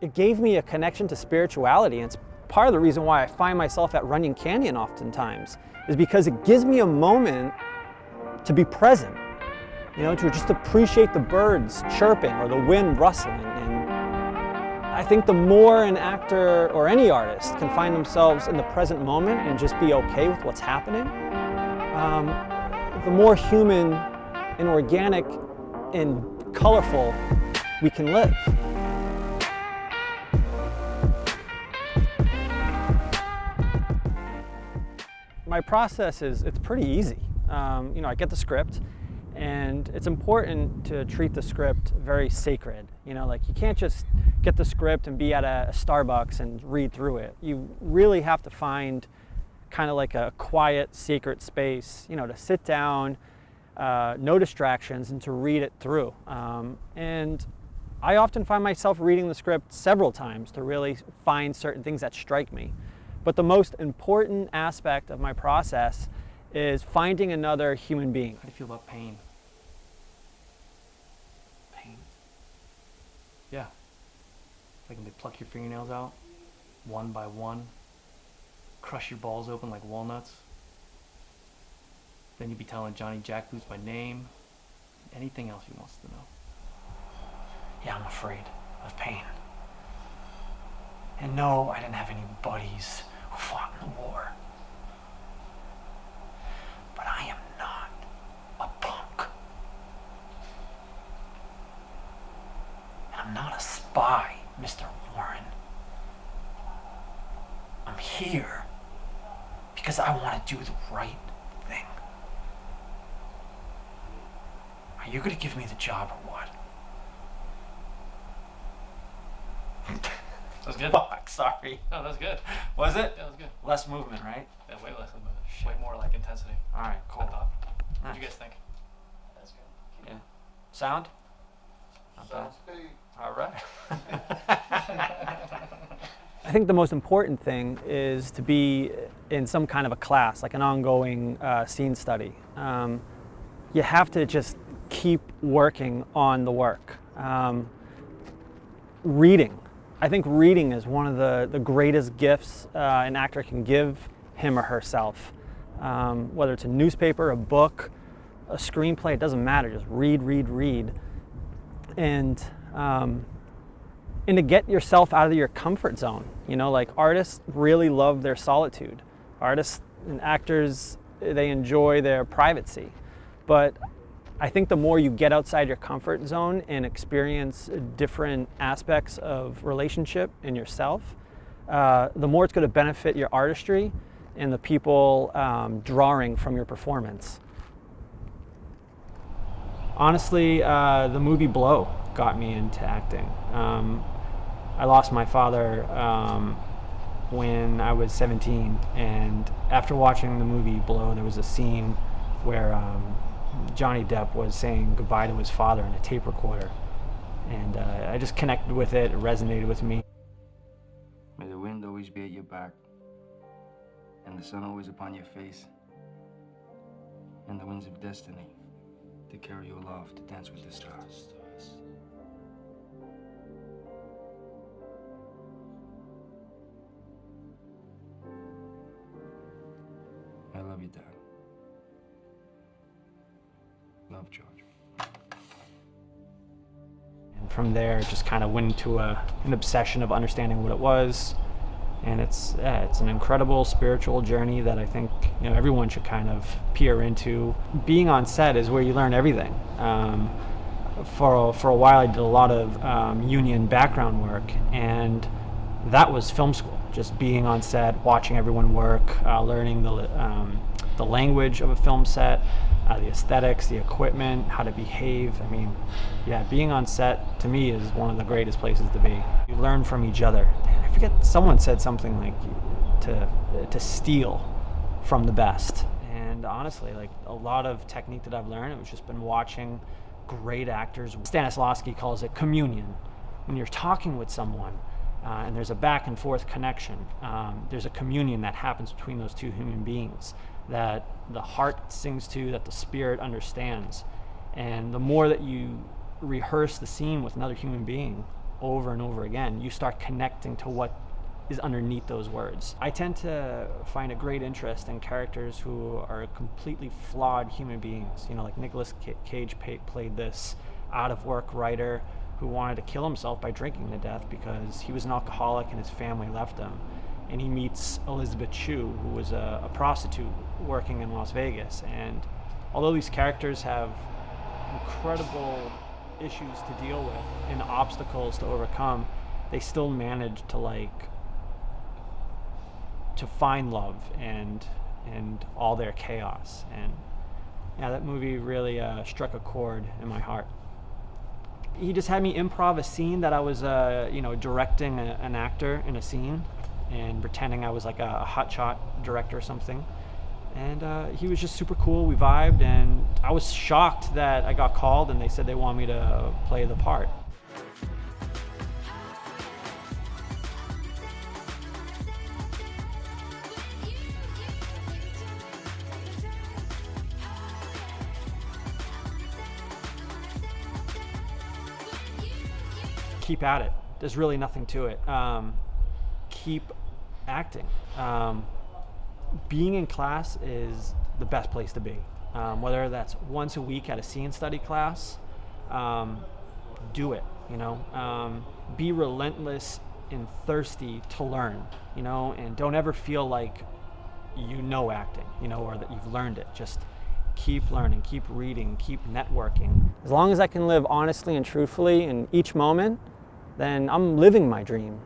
it gave me a connection to spirituality, and it's part of the reason why I find myself at Runyon Canyon oftentimes, is because it gives me a moment to be present, you know, to just appreciate the birds chirping or the wind rustling. And I think the more an actor or any artist can find themselves in the present moment and just be okay with what's happening, the more human and organic and colorful we can live. My process it's pretty easy. You know, I get the script, and it's important to treat the script very sacred. You know, like you can't just get the script and be at a Starbucks and read through it. You really have to find kind of like a quiet, sacred space, you know, to sit down, no distractions, and to read it through. And I often find myself reading the script several times to really find certain things that strike me. But the most important aspect of my process is finding another human being. How do you feel about pain? Pain? Yeah. Like when they pluck your fingernails out, one by one, crush your balls open like walnuts. Then you'd be telling Johnny Jackboots by name, anything else he wants to know. Yeah, I'm afraid of pain. And no, I didn't have any buddies who fought in the war. But I am not a punk. And I'm not a spy, Mr. Warren. I'm here because I want to do the right thing. Are you going to give me the job or what? That was good. Fuck, sorry. No, that was good. Was it? Yeah, that was good. Less movement, right? Yeah, way less, but way more like intensity. All right, cool. I thought. Nice. What do you guys think? That's good. Yeah. Sound? Not bad. All right. I think the most important thing is to be in some kind of a class, like an ongoing scene study. You have to just keep working on the work. Reading. I think reading is one of the greatest gifts an actor can give him or herself. Whether it's a newspaper, a book, a screenplay, it doesn't matter. Just read, read, read. And to get yourself out of your comfort zone. You know, like artists really love their solitude. Artists and actors, they enjoy their privacy. But I think the more you get outside your comfort zone and experience different aspects of relationship in yourself, the more it's going to benefit your artistry and the people drawing from your performance. Honestly, the movie Blow got me into acting. I lost my father when I was 17, and after watching the movie Blow, there was a scene where Johnny Depp was saying goodbye to his father in a tape recorder, and I just connected with it. It resonated with me. May the wind always be at your back, and the sun always upon your face, and the winds of destiny to carry you aloft to dance with the stars. I love you, Dad. Love, George. And from there, it just kind of went into an obsession of understanding what it was. And it's an incredible spiritual journey that I think, you know, everyone should kind of peer into. Being on set is where you learn everything. For a while, I did a lot of union background work, and that was film school. Just being on set, watching everyone work, learning the language of a film set, the aesthetics, the equipment, how to behave. I mean, yeah, being on set to me is one of the greatest places to be. You learn from each other. I forget, someone said something like to steal from the best. And honestly, like a lot of technique that I've learned, it's just been watching great actors. Stanislavski calls it communion. When you're talking with someone and there's a back and forth connection, there's a communion that happens between those two human beings that the heart sings to, that the spirit understands. And the more that you rehearse the scene with another human being over and over again, you start connecting to what is underneath those words. I tend to find a great interest in characters who are completely flawed human beings. You know, like Nicolas Cage played this out-of-work writer who wanted to kill himself by drinking to death because he was an alcoholic and his family left him. And he meets Elizabeth Shue, who was a prostitute working in Las Vegas. And although these characters have incredible issues to deal with and obstacles to overcome, they still manage to to find love and all their chaos. And yeah, that movie really struck a chord in my heart. He just had me improv a scene that I was directing an actor in a scene and pretending I was like a hotshot director or something. And he was just super cool. We vibed, and I was shocked that I got called and they said they want me to play the part. Keep at it. There's really nothing to it. Keep acting. Being in class is the best place to be. Whether that's once a week at a scene study class, do it. Be relentless and thirsty to learn. And don't ever feel like acting, or that you've learned it. Just keep learning, keep reading, keep networking. As long as I can live honestly and truthfully in each moment, then I'm living my dream.